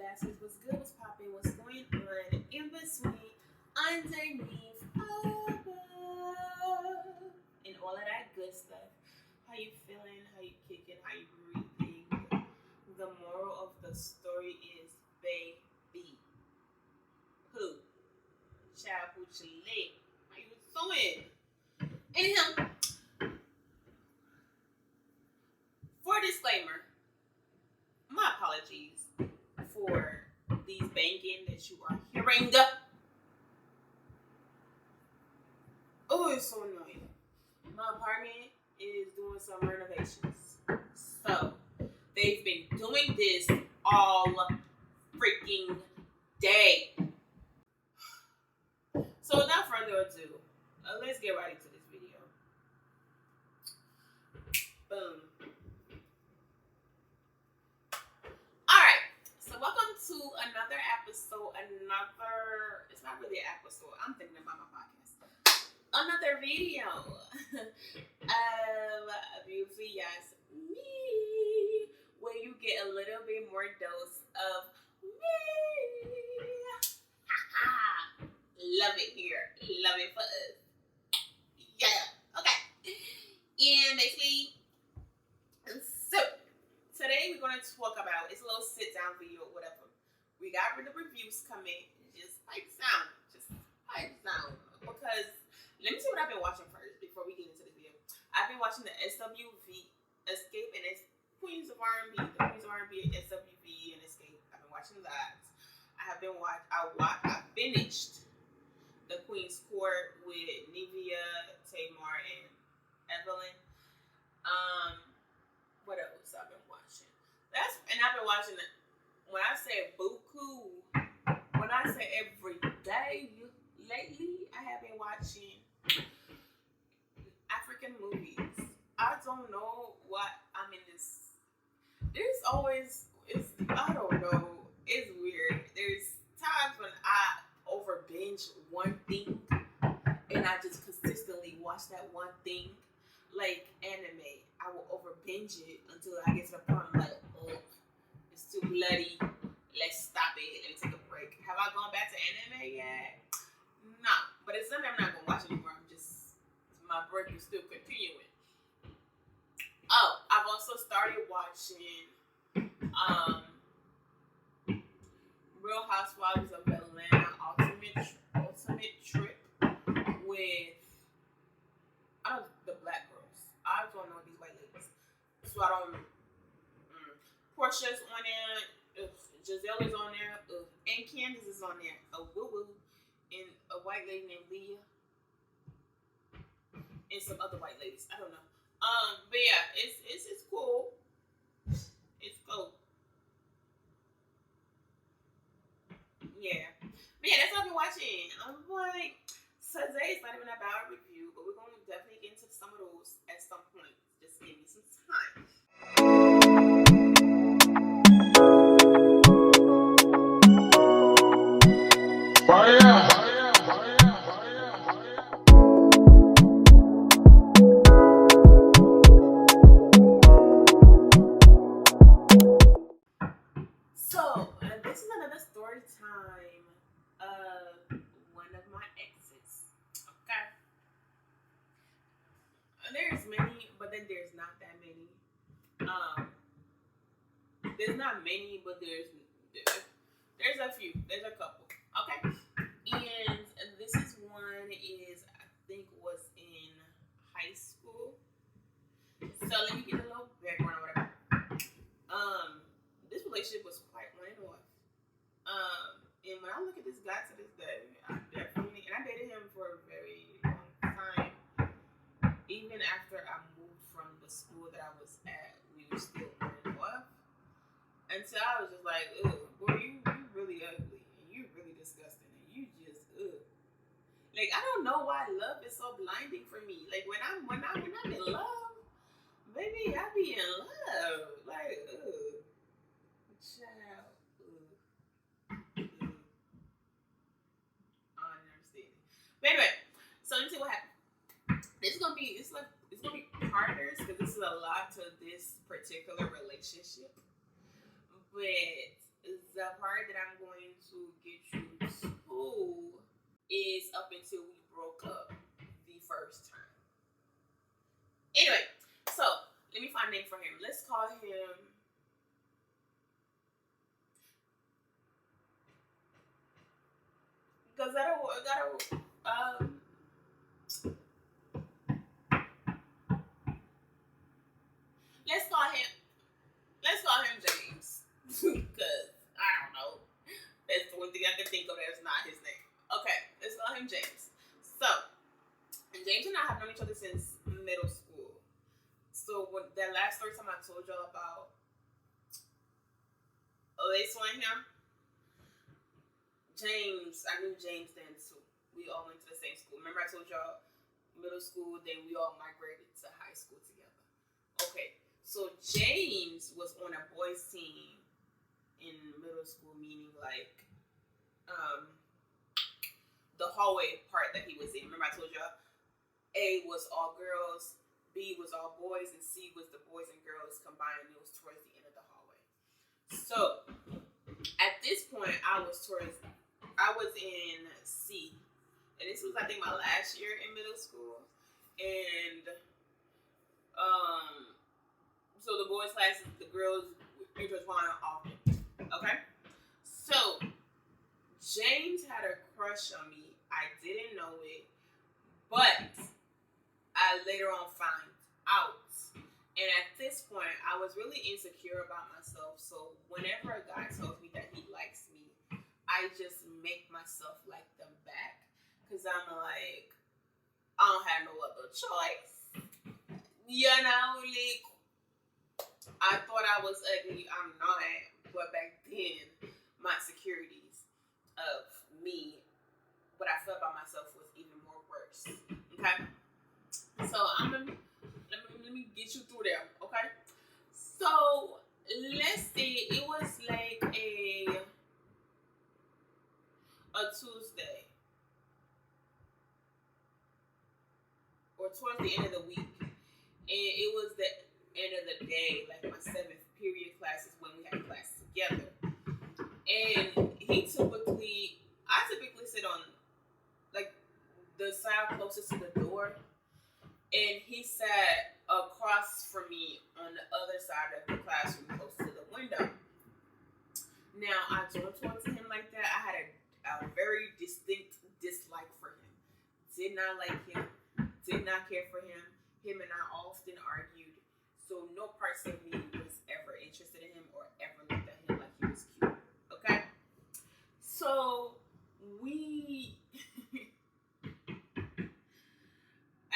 flabbergasted, what's good, what's popping, what's going on in between, underneath, above, and all of that good stuff. How you feeling? How you kicking? How you breathing? The moral of the story is, baby, who? Child, put your leg. How you doing? Anyhow, for disclaimer, my apologies for these banging that you are hearing. Oh, it's so annoying. My apartment is doing some renovations. So, they've been doing this all freaking day. So, without further ado, let's get right into this video. Boom. Alright, so welcome to another episode, it's not really an episode, I'm thinking about my podcast. Another video of Beautifully Yes Me, where you get a little bit more dose of me. Love it here. Love it for us. Yeah. Okay. And basically, so today we're going to talk about, it's a little sit down video, whatever. We got rid of reviews coming. Just like sound. Because let me see what I've been watching first before we get into this video. I've been watching the SWV, Escape, and it's Queens of R&B. The Queens of R&B, SWV, and Escape. I've been watching that. I finished the Queen's Court with Nevia, Tamar, and Evelyn. What else I've been watching? I've been watching it. When I say buku, when I say every day, lately I have been watching African movies. I don't know what I'm in this. There's always, I don't know. It's weird. There's times when I over binge one thing and I just consistently watch that one thing. Like anime, I will over binge it until I get to the point I'm like, oh, it's too bloody. Let's stop it. Let me take a break. Have I gone back to anime yet? No, but it's something I'm not gonna watch anymore. My break is still continuing. Oh, I've also started watching Real Housewives of Atlanta Ultimate Trip with the black girls. I don't know these white ladies, so I don't. Portia's on there, Giselle is on there, and Candace is on there. A woo woo, and a white lady named Leah, and some other white ladies. I don't know. But yeah, it's cool. It's cool. Yeah. But yeah, that's what I've been watching. I'm like, today's not even about a review, but we're going to definitely get into some of those at some point. Just give me some time. So, this is another story time of one of my exes. Okay. There's many, but then there's not that many. There's not many, but there's a few. There's a couple. Okay. And this is one I think was in high school. So let me get a little background or whatever. This relationship was quite on and off. And when I look at this guy to this day, I dated him for a very long time. Even after I moved from the school that I was at, we were still on and off. Until I was just like, ugh, boy, you really ugly. And you really disgusting. And you just, ugh. Like, I don't know why love is so blinding for me. Like, when I'm in love, baby, I be in love. Like, ugh. Child. I don't understand it. But anyway, so let me see what happened. It's gonna be partners because this is a lot to this particular relationship. But the part that I'm going to get you to is up until we broke up the first time. Anyway, so let me find a name for him. Let's call him. Because let's call him James. Because I don't know. That's the one thing I can think of that's not his name. Okay, let's call him James. So, James and I have known each other since middle school. So, when that last story time I told y'all about this one here, James, I knew James then too. We all went to the same school. Remember I told y'all middle school, then we all migrated to high school together. Okay, so James was on a boys team in middle school, meaning like the hallway part that he was in. Remember I told y'all A was all girls, B was all boys, and C was the boys and girls combined. It was towards the end of the hallway. So at this point, I was in C, and this was I think my last year in middle school, and so the boys' classes, the girls intertwined often. Okay, so James had a crush on me. I didn't know it, but I later on found out. And at this point, I was really insecure about myself. So whenever a guy tells me that he likes me, I just make myself like them back. Because I'm like, I don't have no other choice. You know, like, I thought I was ugly. I'm not. But back then, my insecurities of me, what I felt about myself was even more worse. Okay? So let me get you through there, okay? So let's say it was like a Tuesday or towards the end of the week, and it was the end of the day, like my 7th period classes when we had class together, and I typically sit on like the side closest to the door. And he sat across from me on the other side of the classroom, close to the window. Now, I don't talk to him like that. I had a very distinct dislike for him. Did not like him. Did not care for him. Him and I often argued. So no parts of me was ever interested in him or ever looked at him like he was cute. Okay? So,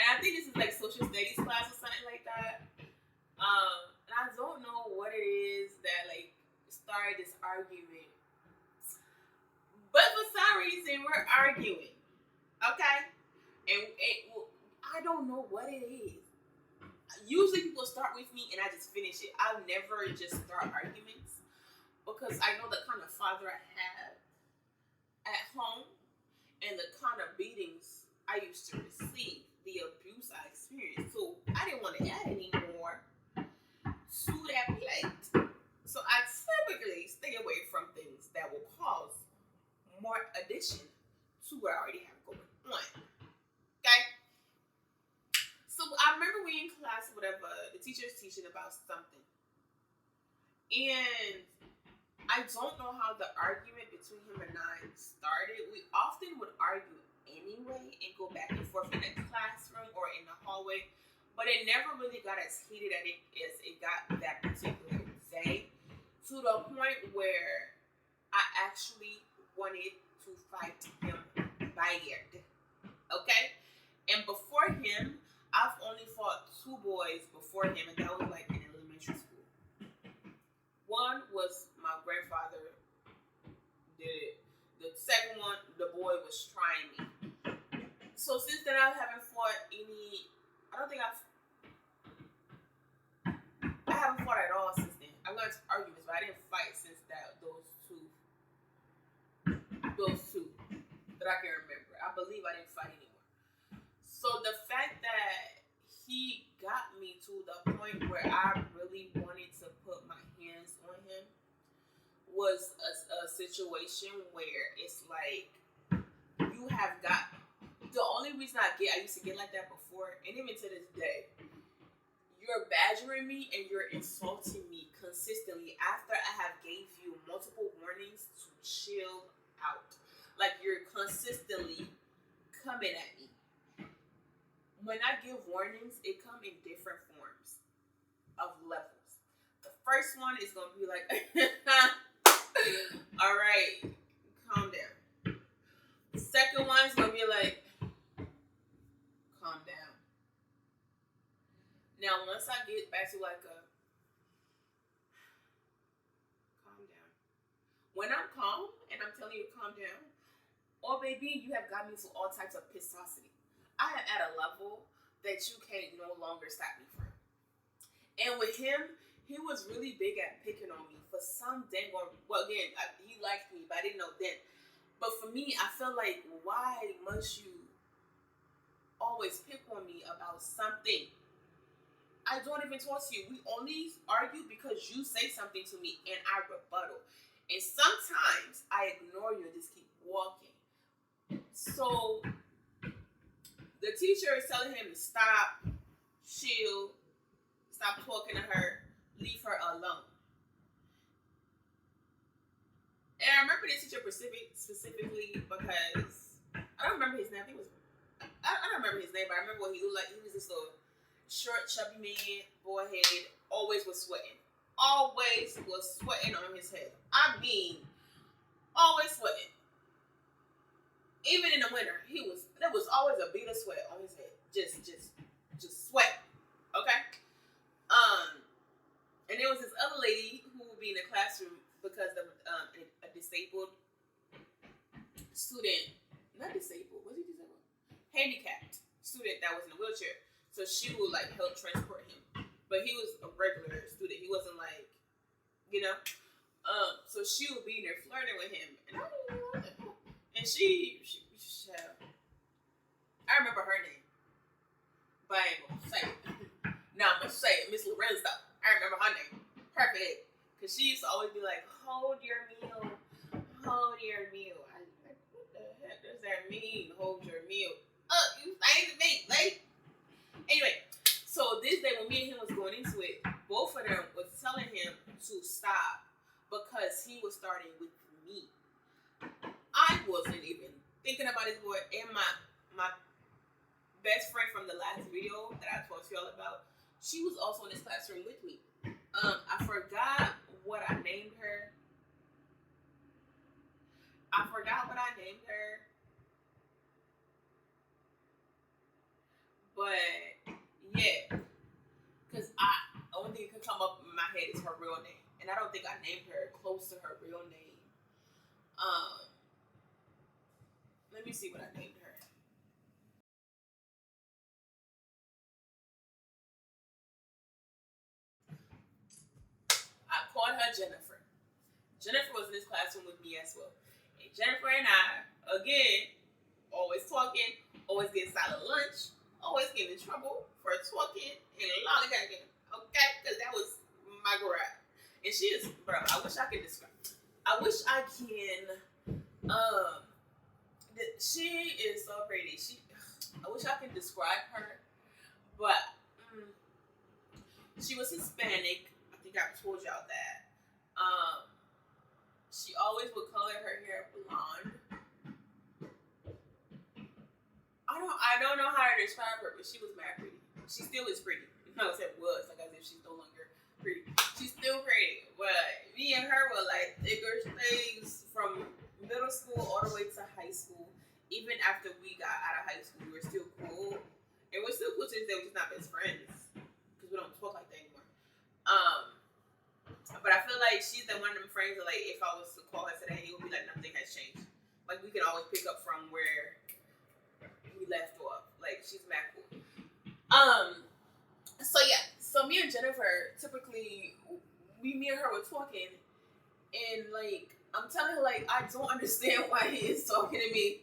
and I think this is like social studies class or something like that. And I don't know what it is that like started this argument. But for some reason, we're arguing. Okay? And I don't know what it is. Usually people start with me and I just finish it. I'll never just start arguments because I know the kind of father I have at home and the kind of beatings I used to receive. The abuse I experienced. So I didn't want to add any more to that plate. So I typically stay away from things that will cause more addition to what I already have going on. Okay? So I remember we in class, whatever, the teacher's teaching about something. And I don't know how the argument between him and I started. We often would argue anyway and go back and forth in the classroom or in the hallway, but it never really got as heated as it got that particular day, to the point where I actually wanted to fight him bad. Okay? And before him, I've only fought 2 boys before him, and that was like in elementary school. One was my grandfather did it. The second one, the boy was trying me. So since then, I haven't fought any. I haven't fought at all since then. I got into arguments, but I didn't fight since those two that I can remember. I believe I didn't fight anymore. So the fact that he got me to the point where I really wanted to put my hands on him was a situation where it's like you have got the only reason I used to get like that before, and even to this day, you're badgering me and you're insulting me consistently after I have gave you multiple warnings to chill out. Like you're consistently coming at me. When I give warnings, it come in different forms of levels. The first one is gonna be like, all right, calm down. The second one is gonna be like, calm down. Now, once I get back to like a calm down, when I'm calm and I'm telling you to calm down, oh baby, you have got me to all types of pissosity. I am at a level that you can't no longer stop me from. And with him, he was really big at picking on me for some dang on. Well, again, he liked me, but I didn't know then. But for me, I feel like, why must you always pick on me about something? I don't even talk to you. We only argue because you say something to me and I rebuttal. And sometimes I ignore you and just keep walking. So the teacher is telling him to stop, chill, stop talking to her, leave her alone. And I remember this teacher specifically because I don't remember his name. I don't remember his name, but I remember what he looked like. He was this little short, chubby man, boy head, always was sweating. Always was sweating on his head. I mean, always sweating. Even in the winter, there was always a bead of sweat on his head. Just sweat. Okay? And there was this other lady who would be in the classroom because of a disabled student. Not disabled. Was he disabled? Handicapped student that was in a wheelchair. So she would like help transport him. But he was a regular student. He wasn't like, you know. So she would be in there flirting with him. And I didn't know that. And I remember her name. But I ain't gonna say it. Now I'm gonna say it, Miss Lorenzo. I remember her name. Perfect. Because she used to always be like, hold your meal. Hold your meal. I was like, what the heck does that mean? Hold your meal. You saying to me, like. Anyway, so this day when me and him was going into it, both of them was telling him to stop because he was starting with me. I wasn't even thinking about his boy, and my best friend from the last video that I talked to y'all about, she was also in this classroom with me. I forgot what I named her. But yeah, because the only thing that could come up in my head is her real name, and I don't think I named her close to her real name. Let me see what I named her. I called her Jennifer. Jennifer was in this classroom with me as well. And Jennifer and I, again, always talking, always getting silent lunch, always getting in trouble for talking and lollygagging. Okay? Because that was my girl. And she is, bro, I wish I could describe. I wish I can, she is so pretty. I wish I could describe her, but she was Hispanic. I think I told y'all that. She always would color her hair blonde. I don't know how to describe her, but she was mad pretty. She still is pretty. No, I said was, like as if she's no longer pretty. She's still pretty, but me and her were like thicker things from middle school all the way to high school. Even after we got out of high school, we were still cool. And we're still cool to this day, we're just not best friends. Because we don't talk like that anymore. But I feel like she's the one of them friends that, like, if I was to call her today, it would be like nothing has changed. Like, we can always pick up from where we left off. Like, she's mad cool. So yeah. So me and Jennifer, typically, me and her were talking. And, like, I'm telling her, like, I don't understand why he is talking to me.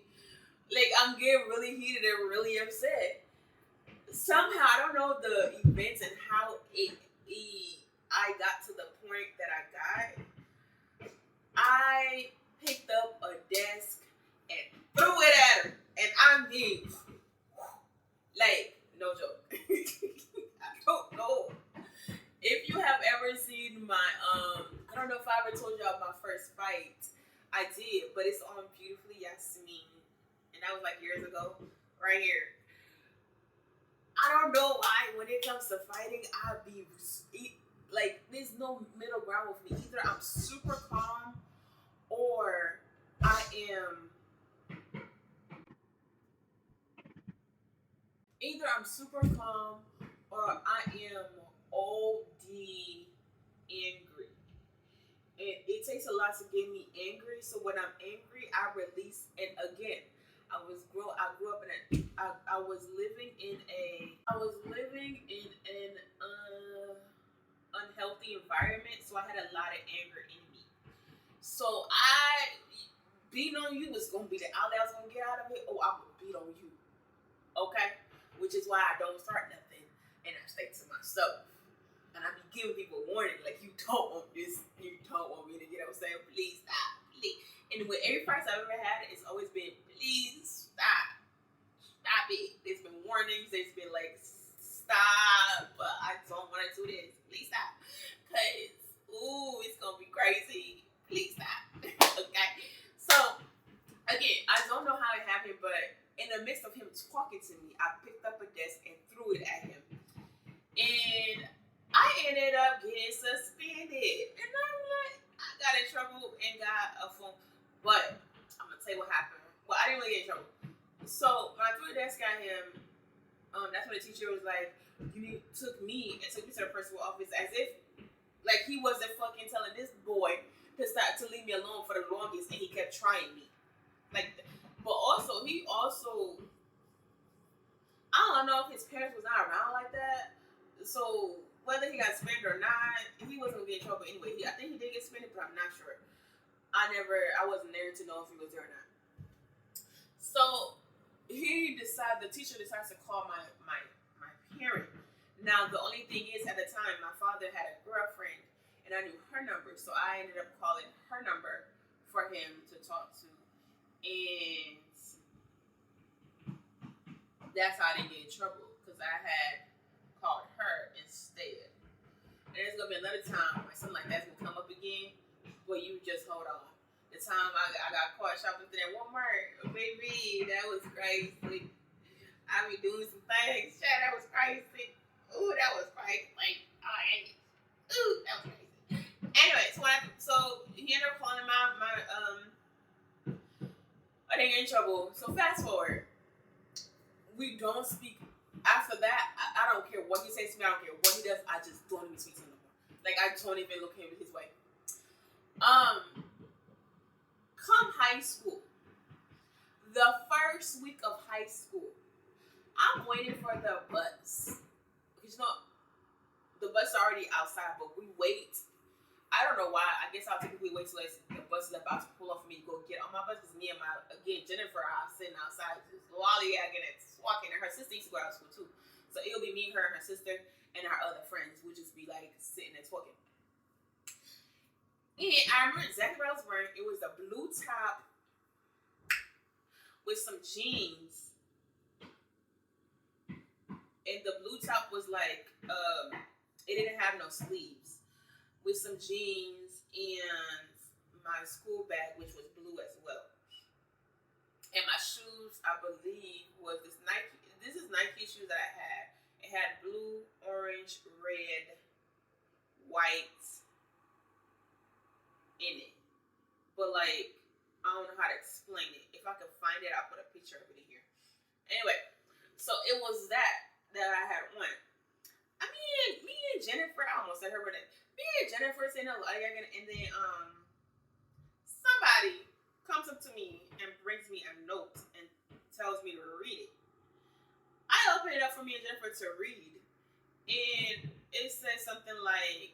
Like, I'm getting really heated and really upset. Somehow, I don't know the events and how I got to the point that I got. I picked up a desk and threw it at her. And I mean, like, no joke. I don't know if you have ever seen my, I don't know if I ever told you about my first fight. I did, but it's on Beautifully Yasmin. And that was like years ago, right here. I don't know why when it comes to fighting, I be like, there's no middle ground with me. Either I'm super calm or I am either I'm super calm or I am OD angry. And it takes a lot to get me angry. So when I'm angry, I release. And again, I grew up in I was living in an unhealthy environment. So I had a lot of anger in me. So beating on you was gonna be the outlet I was gonna get out of it. Oh, I would beat on you. Okay? Which is why I don't start nothing and I stay to myself. And I be giving people warning, like, you don't want this, you don't want me to get upset, please stop, please. And with every fight I've ever had, it's always been, please stop it. There's been warnings, there's been like, stop, I don't want to do this, please stop. Cause, ooh, it's gonna be crazy, please stop. Okay? So, again, I don't know how it happened, but in the midst of him talking to me, I picked up a desk and threw it at him. And I ended up getting suspended. And I'm like, I got in trouble and got a phone. But I'm going to tell you what happened. Well, I didn't really get in trouble. So when I threw the desk at him, that's when the teacher was like, took me to the principal office as if, like, he wasn't fucking telling this boy to leave me alone for the longest, and he kept trying me. Like, but also, I don't know if his parents was not around like that. So whether he got suspended or not, he wasn't gonna get in trouble anyway. I think he did get suspended, but I'm not sure. I wasn't there to know if he was there or not. So the teacher decides to call my parent. Now the only thing is, at the time, my father had a girlfriend, and I knew her number, so I ended up calling her number for him to talk to, and that's how I didn't get in trouble, because I had called her instead. And there's gonna be another time where something like that's gonna come up again, but you just hold on. The time I got caught shopping through that Walmart, baby, that was crazy. I be doing some things, that was crazy. Ooh, that was crazy. Like, ooh, that was crazy. Anyway, so he ended up calling I didn't get in trouble. So fast forward, we don't speak. After that, I don't care what he says to me. I don't care what he does. I just don't even speak to him no more. Like, I don't even look him his way. Come high school, the first week of high school, I'm waiting for the bus. Because, the bus is already outside, but we wait. I don't know why. I guess I'll typically wait till the bus is about to pull off for me to go get on my bus. Because me and Jennifer are sitting outside just lollygagging and walking. And her sister used to go out to school too. So it'll be me, her, and her sister, and our other friends. We'll just be like sitting and talking. And I remember exactly what I was wearing. It was a blue top with some jeans. And the blue top was like, it didn't have no sleeves. With some jeans and my school bag, which was blue as well. And my shoes, I believe, was this Nike. This is Nike shoes that I had. It had blue, orange, red, white in it. But, like, I don't know how to explain it. If I could find it, I'll put a picture of it in here. Anyway, so it was that I had on. I mean, me and Jennifer, I almost said her name. Me and Jennifer saying a lot, and then somebody comes up to me and brings me a note and tells me to read it. I open it up for me and Jennifer to read, and it says something like,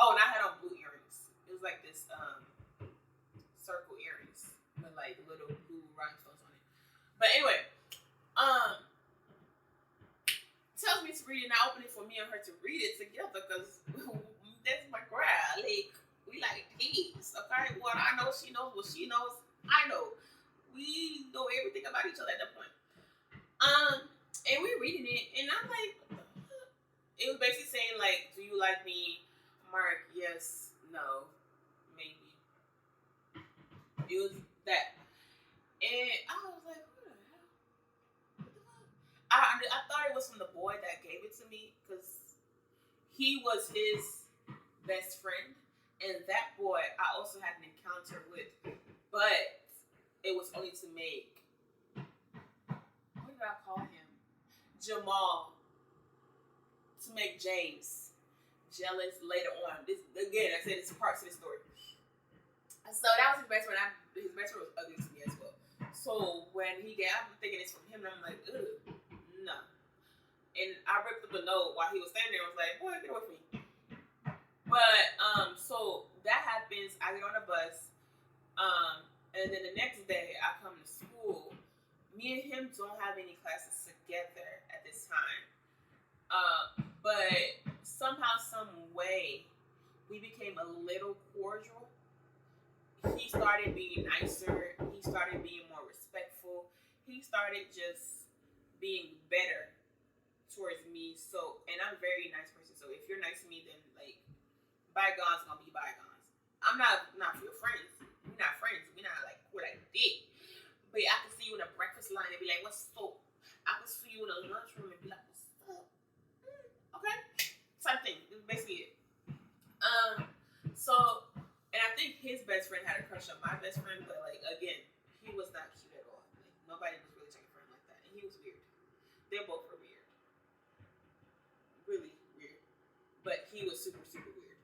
oh, and I had on blue earrings. It was like this circle earrings with like little blue rhinestones on it. But anyway, tells me to read it, and I open it for me and her to read it together, because that's my girl. Like, we like peace, okay? like, what I know, she knows. What she knows, I know. We know everything about each other at that point. And we're reading it, and I'm like, it was basically saying like, do you like me, Mark? Yes, no, maybe. It was that, and I was like, what the hell? What the fuck? I thought it was from the boy that gave it to me because he was his best friend, and that boy I also had an encounter with, but it was only to make, what did I call him? Jamal, to make James jealous later on. This again, I said it's parts of the story. So that was his best friend. His best friend was ugly to me as well. So when I'm thinking it's from him, and I'm like, ugh, no. And I ripped up the note while he was standing there. I was like, boy, get away from me. But so that happens. I get on a bus, and then the next day I come to school. Me and him don't have any classes together at this time. But somehow, some way, we became a little cordial. He started being nicer. He started being more respectful. He started just being better towards me. So, and I'm a very nice person. So if you're nice to me, then like bygones gonna be bygones. I'm not your friends. We're not friends. We're not like we're like dick. But I can see you in a breakfast line and be like, what's up? I can see you in a lunchroom and be like, what's up? Okay? Same thing. It's basically it. So, and I think his best friend had a crush on my best friend, but like, again, he was not cute at all. Like, nobody was really taking for him like that. And he was weird. They both were weird. Really weird. But he was super, super weird.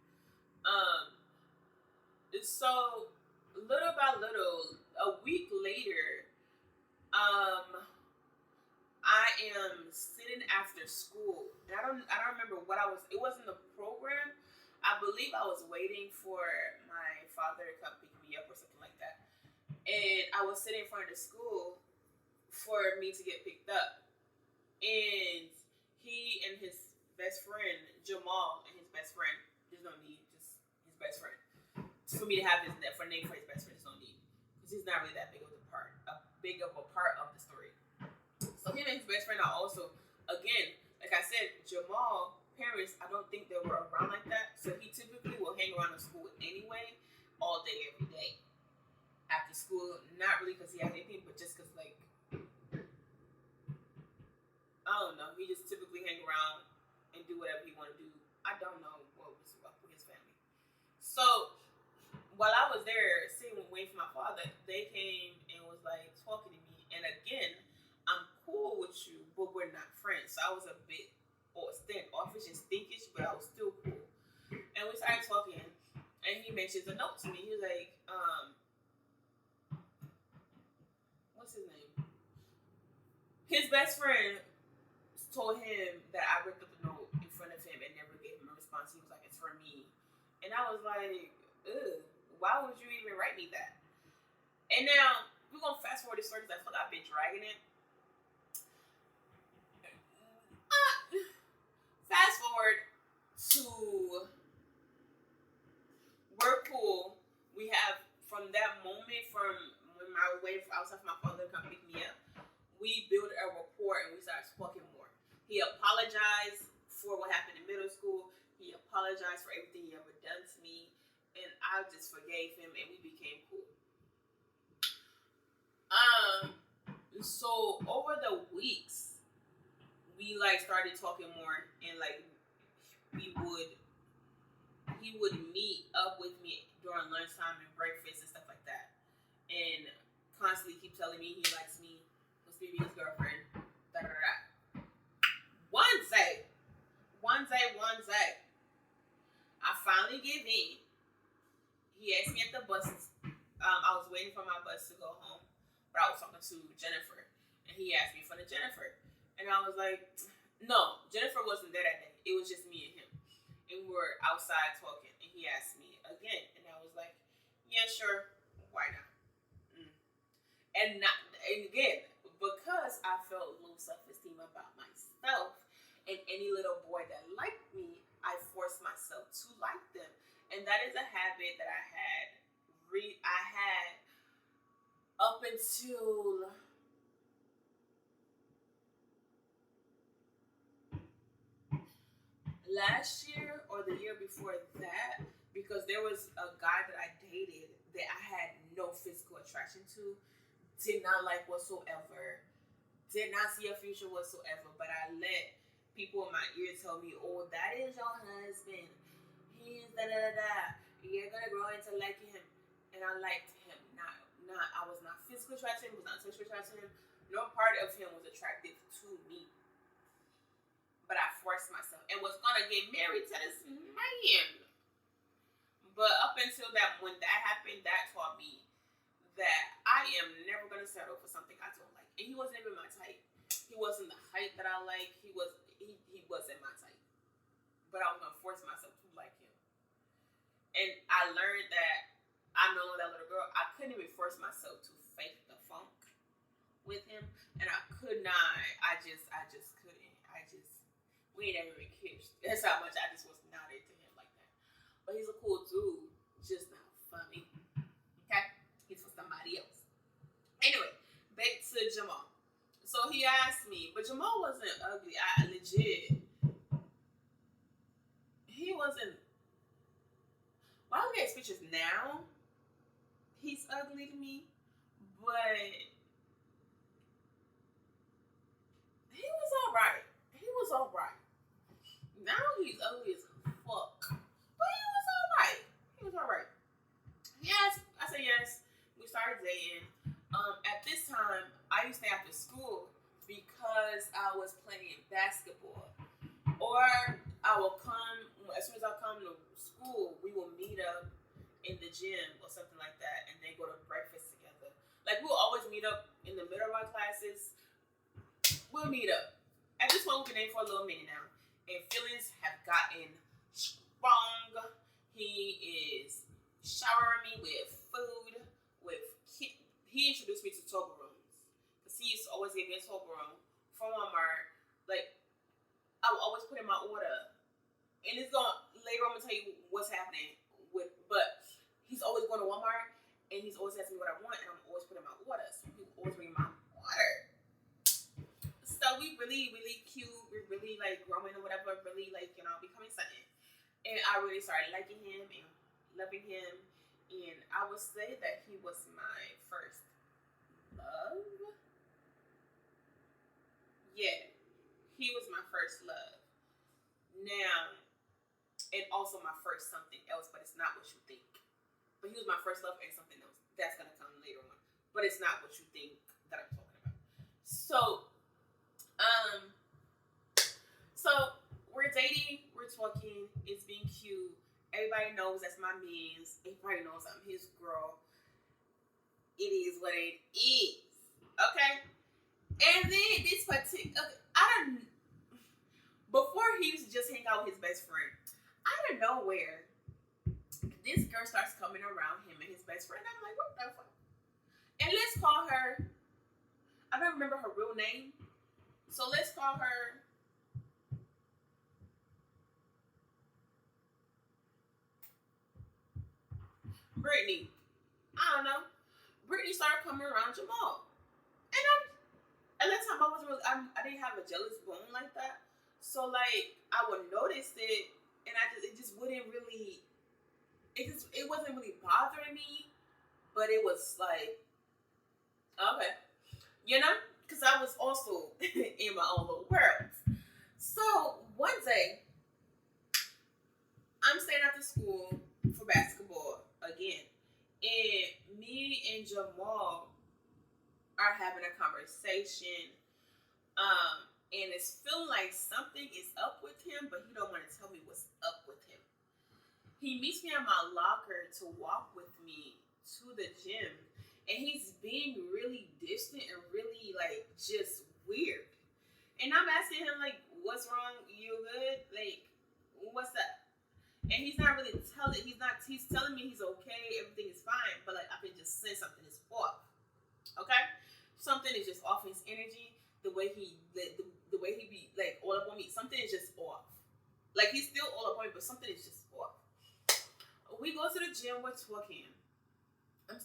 So, little by little, a week later, I am sitting after school, and I don't remember what I was. It wasn't the program. I believe I was waiting for my father to come pick me up or something like that, and I was sitting in front of the school for me to get picked up, and he and his best friend Jamal and his best friend. There's no need, just his best friend. For me to have his name for his best friend, there's no need because he's not really that big of a part of the story. So him and his best friend are also, again, like I said, Jamal parents, I don't think they were around like that. So he typically will hang around the school anyway, all day, every day. After school, not really because he had anything, but just because like, I don't know, he just typically hang around and do whatever he want to do. I don't know what was up with his family. So while I was there sitting waiting for my father, they came and was like talking to me. And again, I'm cool with you, but we're not friends. So I was a bit standoffish and stinkish, but I was still cool. And we started talking, and he mentions a note to me. He was like, what's his name? His best friend told him that I ripped up the note in front of him and never gave him a response. He was like, it's for me. And I was like, ugh. Why would you even write me that? And now, we're going to fast forward this story because I feel like I've been dragging it. Fast forward to we're cool. We have, from that moment, from when I was waiting outside for my father to come pick me up, we built a rapport and we started talking more. He apologized for what happened in middle school. He apologized for everything he ever done to me. And I just forgave him, and we became cool. So over the weeks, we like started talking more, and like he would meet up with me during lunchtime and breakfast and stuff like that, and constantly keep telling me he likes me, wants to be his girlfriend. Da da da. One day, I finally give in. He asked me at the bus. I was waiting for my bus to go home, but I was talking to Jennifer, and he asked me for the Jennifer, and I was like, no, Jennifer wasn't there that day. It was just me and him, and we were outside talking, and he asked me again, and I was like, yeah, sure, why not? And again, because I felt low self-esteem about myself, and any little boy that liked me, I forced myself to like them. And that is a habit that I had I had up until last year or the year before that, because there was a guy that I dated that I had no physical attraction to, did not like whatsoever, did not see a future whatsoever, but I let people in my ear tell me, "Oh, that is your husband. He's da da da da. You're gonna grow into liking him." And I liked him. Not I was not physically attracted to him, was not sexually attracted to him. No part of him was attractive to me. But I forced myself and was gonna get married to this man. But up until that, when that happened, that taught me that I am never gonna settle for something I don't like. And he wasn't even my type. He wasn't the height that I like. He wasn't my type. But I was gonna force myself to like him. And I learned that I'm no longer that little girl. I couldn't even force myself to fake the funk with him, and I could not. I just couldn't. We ain't ever been kissed. That's how much I just was not into him like that. But he's a cool dude, just not for me. Okay, he's for somebody else. Anyway, back to Jamal. So he asked me, but Jamal wasn't ugly. I legit. He wasn't. When I look at his pictures now, he's ugly to me, but he was alright. He was alright. Now he's ugly as fuck, but he was alright. He was alright. Yes, I said yes. We started dating. At this time, I used to stay after school because I was playing basketball, or I will come as soon as I come to school. We will meet up in the gym or something like that, and then go to breakfast together. Like, we'll always meet up in the middle of our classes. We'll meet up. At this point, we've been dating for a little minute now, and feelings have gotten strong. He is showering me with food. He introduced me to Toblerones, because he used to always give me a Toblerone from Walmart. Like, I would always put in my order, and it's going later. I'm gonna tell you what's happening with, but he's always going to Walmart, and he's always asking me what I want, and I'm always putting my order. So he always bring my order. So we really, really cute. We're really like growing or whatever. Really like, becoming something. And I really started liking him and loving him. And I would say that he was my first love. Yeah, he was my first love. Now, and also my first something else, but it's not what you think. But he was my first love and something else. That's going to come later on. But it's not what you think that I'm talking about. So we're dating, we're talking, it's being cute. Everybody knows that's my man's. Everybody knows I'm his girl. It is what it is. Okay? And then this particular, before he used to just hang out with his best friend, out of nowhere, this girl starts coming around him and his best friend. I'm like, what the fuck? And let's call her, I don't remember her real name, so let's call her Brittany. I don't know. Brittany started coming around Jamal. And at that time, I didn't have a jealous bone like that. So, like, I would notice it, and it just wouldn't really, it wasn't really bothering me, but it was like, okay, because I was also in my own little world. So, one day, I'm staying after school for basketball again, and me and Jamal are having a conversation, and it's feeling like something is up with him, but he don't want to tell me what's up with him. He meets me at my locker to walk with me to the gym, and he's being really distant and really, like, just weird. And I'm asking him, like, what's wrong? You good? Like, what's up? And he's not really telling. He's telling me he's okay, everything is fine, but, like, I can just sense something is off. Okay? Something is just off his energy. The way he be, like, all up on me. Something is just off. Like, he's still all up on me, but something is just off. We go to the gym, we're talking.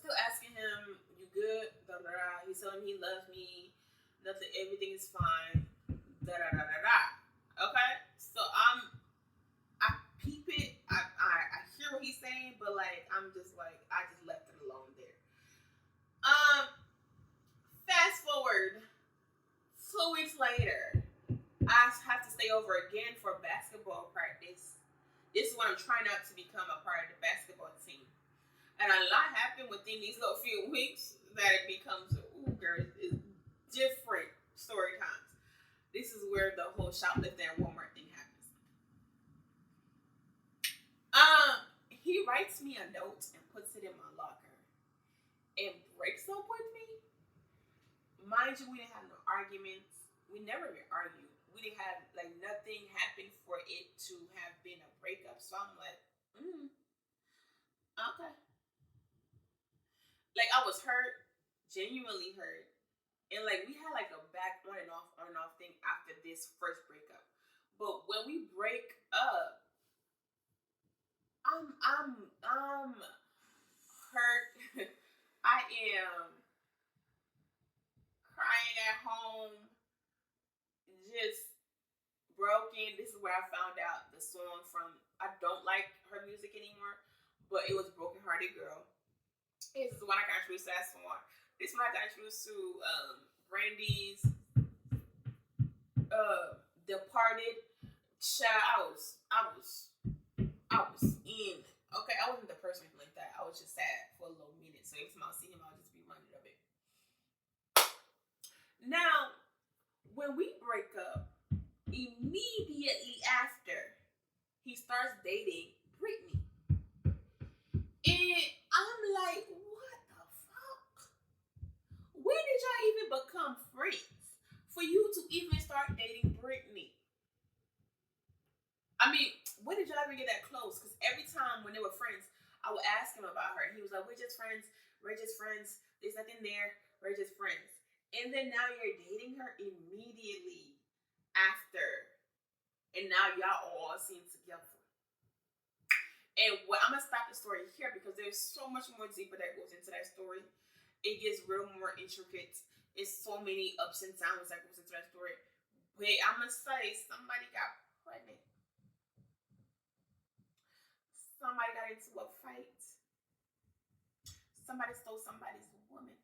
still asking him, "You good?" Da da da. He's telling me he loves me. Nothing. Everything is fine. Da da da da da. Okay. So I peep it. I hear what he's saying, but like I'm just like I just left it alone there. Um. Fast forward 2 weeks later, I have to stay over again for basketball practice. This is when I'm trying out to become a part of the basketball team. And a lot happened within these little few weeks that it becomes, ooh, girl, it's different story times. This is where the whole shoplifting and Walmart thing happens. He writes me a note and puts it in my locker and breaks up with me. Mind you, we didn't have no arguments. We never even argued. We didn't have, like, nothing happened for it to have been a breakup. So I'm like, okay. Like, I was hurt, genuinely hurt. And, like, we had, like, a back on and off thing after this first breakup. But when we break up, I'm hurt. I am crying at home, just broken. This is where I found out the song from. I don't like her music anymore, but it was Broken Hearted Girl. This is when I got introduced to that song. This is when I got introduced to Brandy's Departed. Child, I was in. Okay, I wasn't the person like that. I was just sad for a little minute. So every time I see him, I'll just be reminded of it. Now, when we break up, immediately after, he starts dating Brittany. And I'm like, what the fuck? When did y'all even become friends? For you to even start dating Brittany? I mean, when did y'all ever get that close? Because every time when they were friends, I would ask him about her. And he was like, we're just friends. We're just friends. There's nothing there. We're just friends. And then now you're dating her immediately after. And now y'all all seem together. And I'm going to stop the story here because there's so much more deeper that goes into that story. It gets real more intricate. It's so many ups and downs that goes into that story. But I'm going to say somebody got pregnant. Somebody got into a fight. Somebody stole somebody's woman.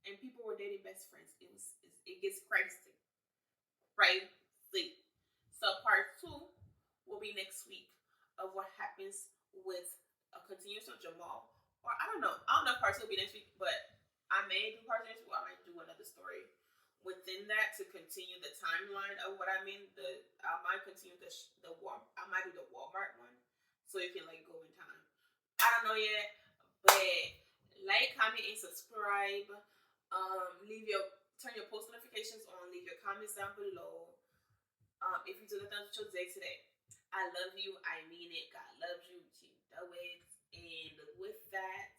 And people were dating best friends. It gets crazy. Crazy. So part 2 will be next week of what happens with a continuation of Jamal. Or I don't know if part 2 will be next week, but I may do part 2 next week, or I might do another story within that to continue the timeline of what I mean. I might continue I might do the Walmart one, so it can like go in time. I don't know yet, but like, comment, and subscribe. Turn your post notifications on. Leave your comments down below. If you do nothing else with your day today, I love you. I mean it. God loves you. You know it. And with that,